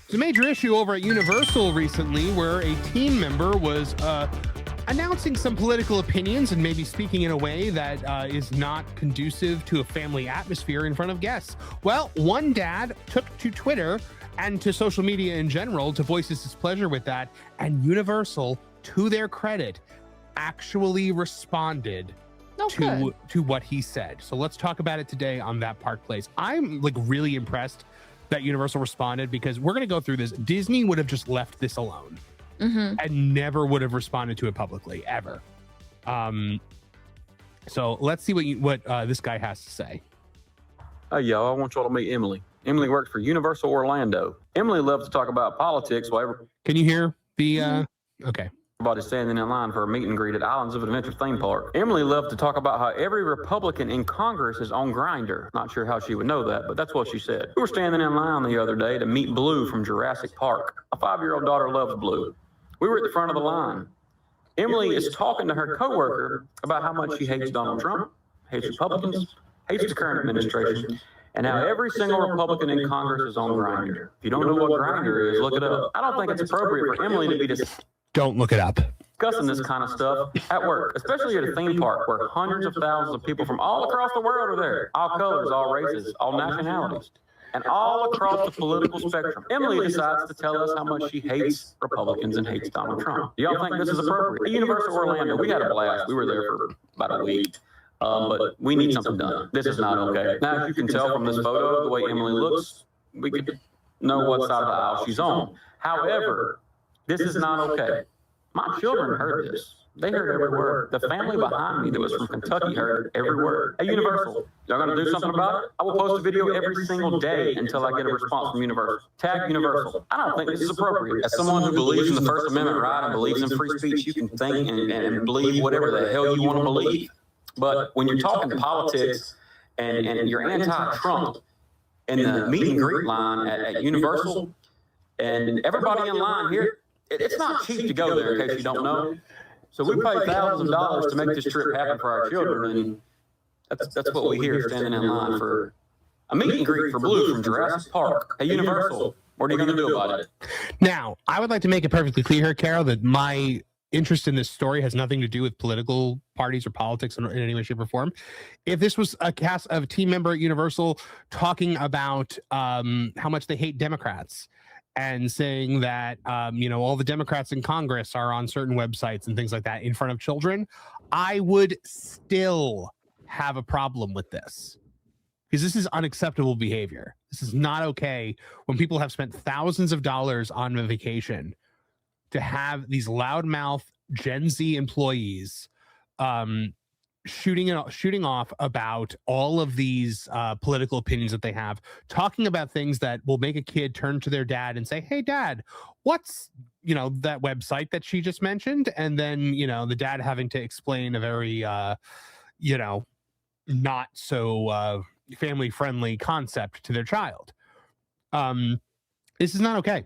There's a major issue over at Universal recently where a team member was announcing some political opinions and maybe speaking in a way that is not conducive to a family atmosphere in front of guests. Well, one dad took to Twitter and to social media in general to voice his displeasure with that, and Universal, to their credit, actually responded to what he said. So let's talk about it today on That Park Place. I'm like really impressed that Universal responded, because we're going to go through this. Disney would have just left this alone and never would have responded to it publicly ever. So let's see what this guy has to say. Hey, y'all, I want y'all to meet Emily. Emily works for Universal Orlando. Emily loves to talk about politics while Can you hear the okay. everybody's standing in line for a meet and greet at Islands of Adventure theme park. Emily loved to talk about how every Republican in Congress is on Grindr. Not sure how she would know that, but that's what she said. We were standing in line the other day to meet Blue from Jurassic Park. A 5-year-old daughter loves Blue. We were at the front of the line. Emily is talking to her coworker about how much she hates Donald Trump, hates Republicans, hates the current administration, and how every single Republican in Congress is on Grindr. If you don't know what Grindr is, look it up. I don't think it's appropriate for Emily to be Don't look it up. discussing this kind of stuff at work, especially at a theme park where hundreds of thousands of people from all across the world are there. All colors, all races, all nationalities, and all across the political spectrum. Emily decides to tell us how much she hates Republicans and hates Donald Trump. Do y'all think this is appropriate? At Universal Orlando, we had a blast. We were there for about a week. But we need something done. This is not okay. Now, as you can tell from this photo, the way Emily looks, we could know what side of the aisle she's on. However, this is not okay. My children heard this. They heard every word. The family behind me that was from Kentucky heard every word. Hey, Universal, y'all gonna do something about it? I will post a video every single day until I get a response from Universal. Tag Universal. I don't think this is appropriate. As someone who believes in the First Amendment right and believes in free speech, you can think and believe whatever the hell you want to believe. But when you're talking politics and you're anti-Trump in the meet and greet line at Universal, and everybody in line here, it's not cheap to go there, in case you don't know. So we pay thousands of dollars to make this trip happen for our children, and that's what we hear standing in line for a meet and greet for Blue from Jurassic Park at Universal. What are you going to do about it? Now, I would like to make it perfectly clear here, Carol, that my interest in this story has nothing to do with political parties or politics in any way, shape, or form. If this was a cast of a team member at Universal talking about how much they hate Democrats and saying that all the Democrats in Congress are on certain websites and things like that in front of children, I would still have a problem with this, because this is unacceptable behavior. This is not okay when people have spent thousands of dollars on a vacation to have these loudmouth Gen Z employees shooting off about all of these political opinions that they have, talking about things that will make a kid turn to their dad and say, "Hey, Dad, what's that website that she just mentioned?" And then the dad having to explain a very not so family friendly concept to their child. This is not okay.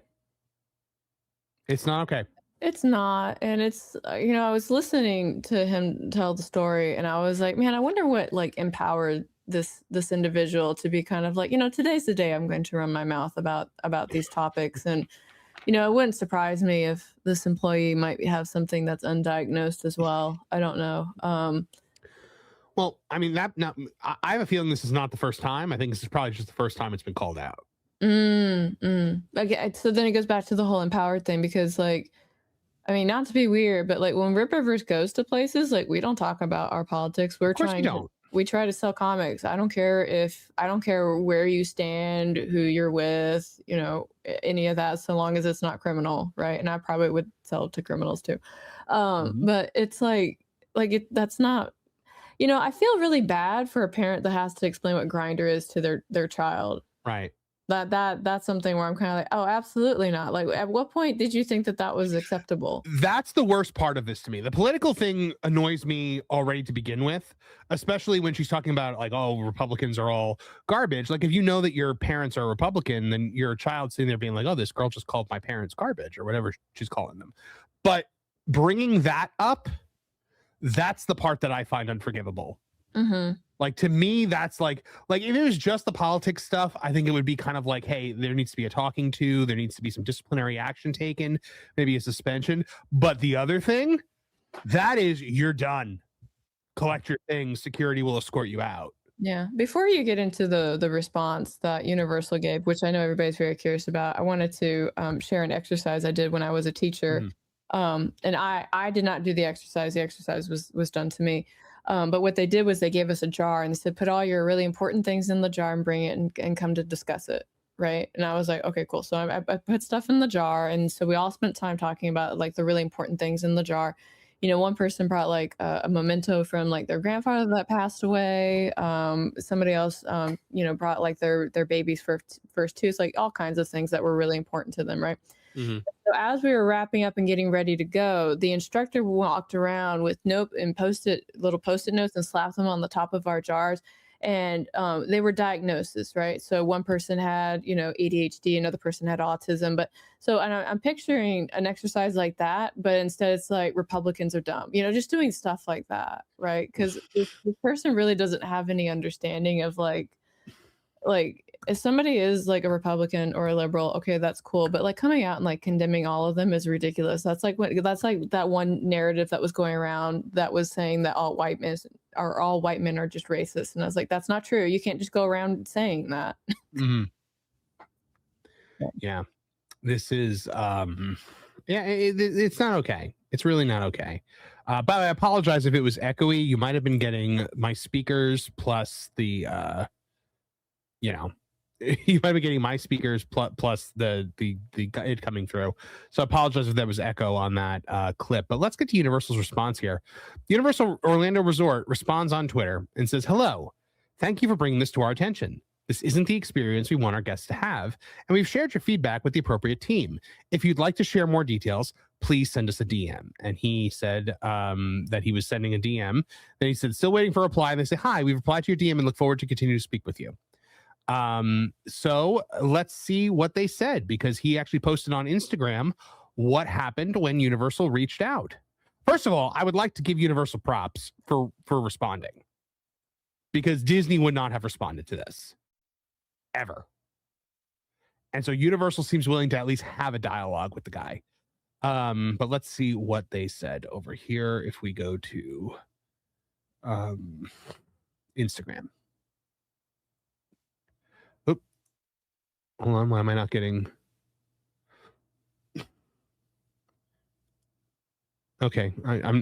It's not okay. It's not. And it's, I was listening to him tell the story and I was like, man, I wonder what empowered this individual to be kind of like, today's the day I'm going to run my mouth about these topics. And, it wouldn't surprise me if this employee might have something that's undiagnosed as well. I don't know. Well, I mean, I have a feeling this is not the first time. I think this is probably just the first time it's been called out. Okay, so then it goes back to the whole empowered thing, because not to be weird, but when Rip Rivers goes to places, we don't talk about our politics. We try to sell comics. I don't care where you stand, who you're with, any of that, so long as it's not criminal, right? And I probably would sell to criminals too. But it's that's not, I feel really bad for a parent that has to explain what Grindr is to their child. Right. That's something where I'm kind of like, oh, absolutely not. At what point did you think that was acceptable? That's the worst part of this to me. The political thing annoys me already to begin with, especially when she's talking about Republicans are all garbage. If you know that your parents are Republican, then your child sitting there being like, oh, this girl just called my parents garbage or whatever she's calling them. But bringing that up, that's the part that I find unforgivable. Mm-hmm. Like, to me, that's like if it was just the politics stuff, I think it would be kind of like, hey, there needs to be a talking to, there needs to be some disciplinary action taken, maybe a suspension. But the other thing, that is, you're done. Collect your things. Security will escort you out. Yeah. Before you get into the response that Universal gave, which I know everybody's very curious about, I wanted to share an exercise I did when I was a teacher. And I did not do the exercise. The exercise was done to me. But what they did was they gave us a jar and they said, put all your really important things in the jar and bring it and come to discuss it. Right. And I was like, okay, cool. So I put stuff in the jar. And so we all spent time talking about like the really important things in the jar. You know, one person brought like a memento from like their grandfather that passed away. Somebody else, you know, brought like their baby's first tooth, like all kinds of things that were really important to them. Right. Mm-hmm. So as we were wrapping up and getting ready to go, the instructor walked around with little post-it notes and slapped them on the top of our jars. And they were diagnoses, right? So one person had, you know, ADHD, another person had autism. But so I'm picturing an exercise like that, but instead it's like Republicans are dumb, you know, just doing stuff like that, right? Because this person really doesn't have any understanding of like if somebody is like a Republican or a liberal, okay, that's cool. But like coming out and like condemning all of them is ridiculous. That's like that one narrative that was going around that was saying that all white men are just racist. And I was like, that's not true. You can't just go around saying that. Mm-hmm. Yeah. This is it's not okay. It's really not okay. But I apologize if it was echoey. You might have been getting my speakers plus the you know, you might be getting my speakers plus the it coming through. So I apologize if there was echo on that clip. But let's get to Universal's response here. Universal Orlando Resort responds on Twitter and says, "Hello, thank you for bringing this to our attention. This isn't the experience we want our guests to have, and we've shared your feedback with the appropriate team. If you'd like to share more details, please send us a DM." And he said that he was sending a DM. Then he said, "Still waiting for a reply." And they say, "Hi, we've replied to your DM and look forward to continue to speak with you." So let's see what they said, because he actually posted on Instagram what happened when Universal reached out. First of all, I would like to give Universal props for responding, because Disney would not have responded to this ever. And so Universal seems willing to at least have a dialogue with the guy. But let's see what they said over here. If we go to Instagram. Hold on, why am I not getting? Okay,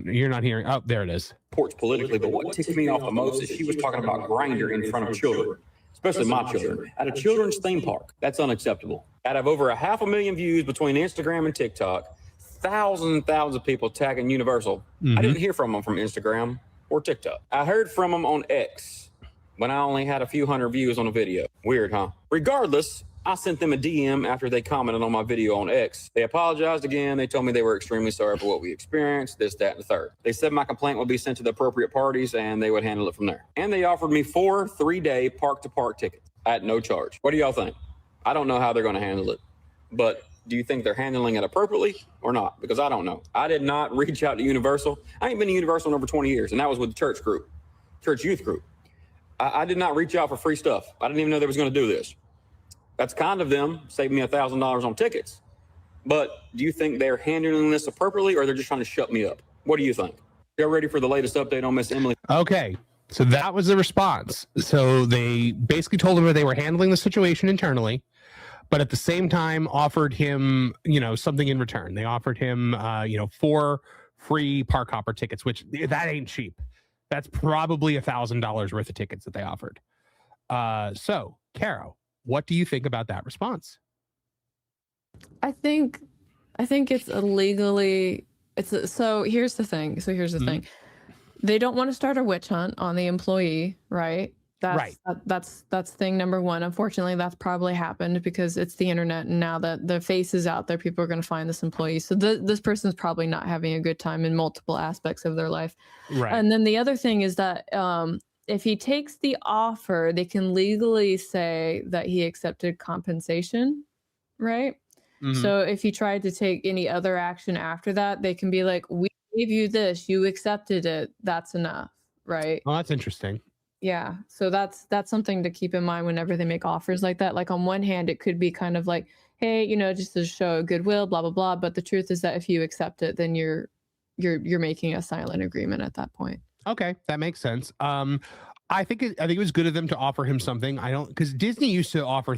you're not hearing. Oh, there it is. Reports politically, but what ticked me off the most is she was talking about Grindr in front of children, especially my children, at a children's theme park. That's unacceptable. Out of over 500,000 views between Instagram and TikTok, thousands and thousands of people tagging Universal. I didn't hear from them from Instagram or TikTok. I heard from them on X when I only had a few hundred views on a video. Weird, huh? Regardless, I sent them a DM after they commented on my video on X. They apologized again. They told me they were extremely sorry for what we experienced, this, that, and the third. They said my complaint would be sent to the appropriate parties and they would handle it from there. And they offered me 4 3-day park-to-park tickets at no charge. What do y'all think? I don't know how they're going to handle it, but do you think they're handling it appropriately or not? Because I don't know. I did not reach out to Universal. I ain't been to Universal in over 20 years, and that was with the church youth group. I did not reach out for free stuff. I didn't even know they was going to do this. That's kind of them, saving me $1,000 on tickets. But do you think they're handling this appropriately, or they're just trying to shut me up? What do you think? Y'all ready for the latest update on Miss Emily? Okay, so that was the response. So they basically told him that they were handling the situation internally, but at the same time offered him, something in return. They offered him, 4 free park hopper tickets, which that ain't cheap. That's probably $1,000 worth of tickets that they offered. So, Caro, what do you think about that response? I think it's illegally. So here's the thing. Thing. They don't want to start a witch hunt on the employee, right? That's thing number one. Unfortunately, that's probably happened because it's the internet, and now that the face is out there, people are going to find this employee. So this person's probably not having a good time in multiple aspects of their life. Right. And then the other thing is that if he takes the offer, they can legally say that he accepted compensation, right? Mm-hmm. So if he tried to take any other action after that, they can be like, we gave you this, you accepted it, that's enough, right? Oh, that's interesting. Yeah. So that's something to keep in mind whenever they make offers like that. Like on one hand, it could be kind of like, hey, just to show goodwill, blah blah blah. But the truth is that if you accept it, then you're making a silent agreement at that point. Okay, that makes sense. I think it was good of them to offer him something. I don't, because Disney used to offer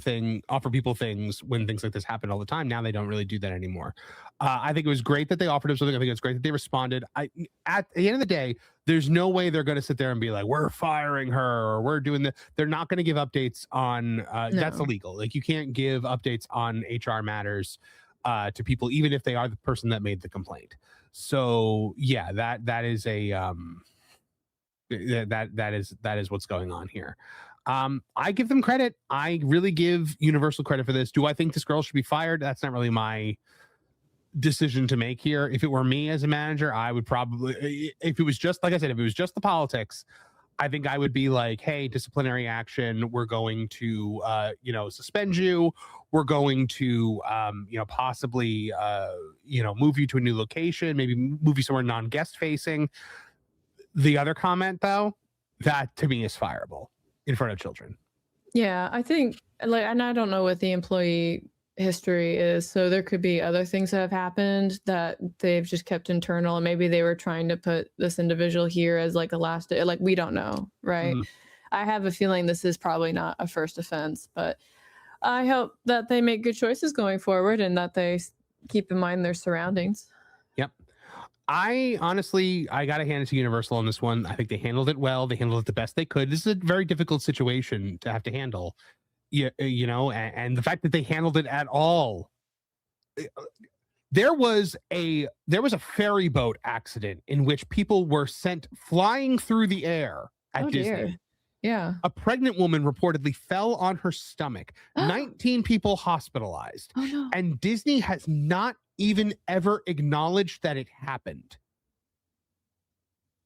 people things when things like this happened all the time. Now they don't really do that anymore. I think it was great that they offered him something. I think it's great that they responded. At the end of the day, there's no way they're going to sit there and be like, we're firing her or we're doing the. They're not going to give updates on. That's illegal. Like you can't give updates on HR matters to people, even if they are the person that made the complaint. So yeah, that is a. That is what's going on here. I give them credit. I really give Universal credit for this. Do I think this girl should be fired? That's not really my decision to make here. If it were me as a manager, I would probably, if it was just, like I said, if it was just the politics, I think I would be like, hey, disciplinary action. We're going to, suspend you. We're going to, possibly, move you to a new location, maybe move you somewhere non-guest facing. The other comment, though, that to me is fireable in front of children. Yeah, I think, and I don't know what the employee history is, so there could be other things that have happened that they've just kept internal, and maybe they were trying to put this individual here as like a last day. Like we don't know, right? Mm-hmm. I have a feeling this is probably not a first offense, but I hope that they make good choices going forward and that they keep in mind their surroundings. Yep. I got to hand it to Universal on this one. I think they handled it well. They handled it the best they could. This is a very difficult situation to have to handle, and the fact that they handled it at all. There was a ferry boat accident in which people were sent flying through the air at Disney. Dear. Yeah. A pregnant woman reportedly fell on her stomach. 19 people hospitalized. Oh, no. And Disney has not even ever acknowledged that it happened.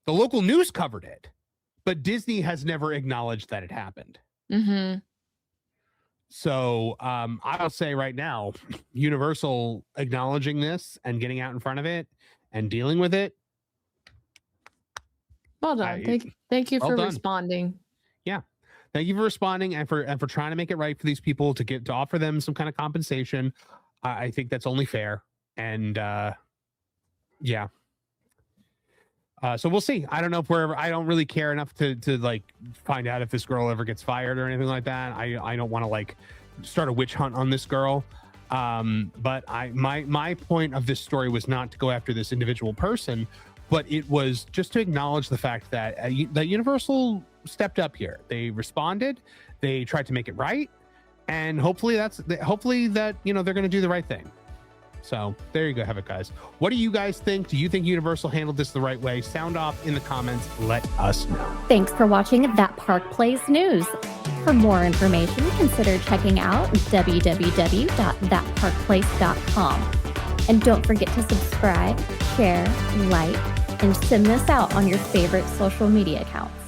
The local news covered it, but Disney has never acknowledged that it happened. Mm-hmm. So I'll say right now, Universal acknowledging this and getting out in front of it and dealing with it. Well done. Thank you for responding. Yeah. Thank you for responding and for trying to make it right for these people to offer them some kind of compensation. I think that's only fair. And yeah. So we'll see. I don't know I don't really care enough to like find out if this girl ever gets fired or anything like that. I don't want to like start a witch hunt on this girl. But my point of this story was not to go after this individual person, but it was just to acknowledge the fact that that Universal stepped up here. They responded, they tried to make it right, and hopefully that they're going to do the right thing. So there you go, have it, guys. What do you guys think? Do you think Universal handled this the right way? Sound off in the comments. Let us know. Thanks for watching That Park Plays News. For more information, consider checking out www.thatparkplace.com. And don't forget to subscribe, share, like, and send this out on your favorite social media accounts.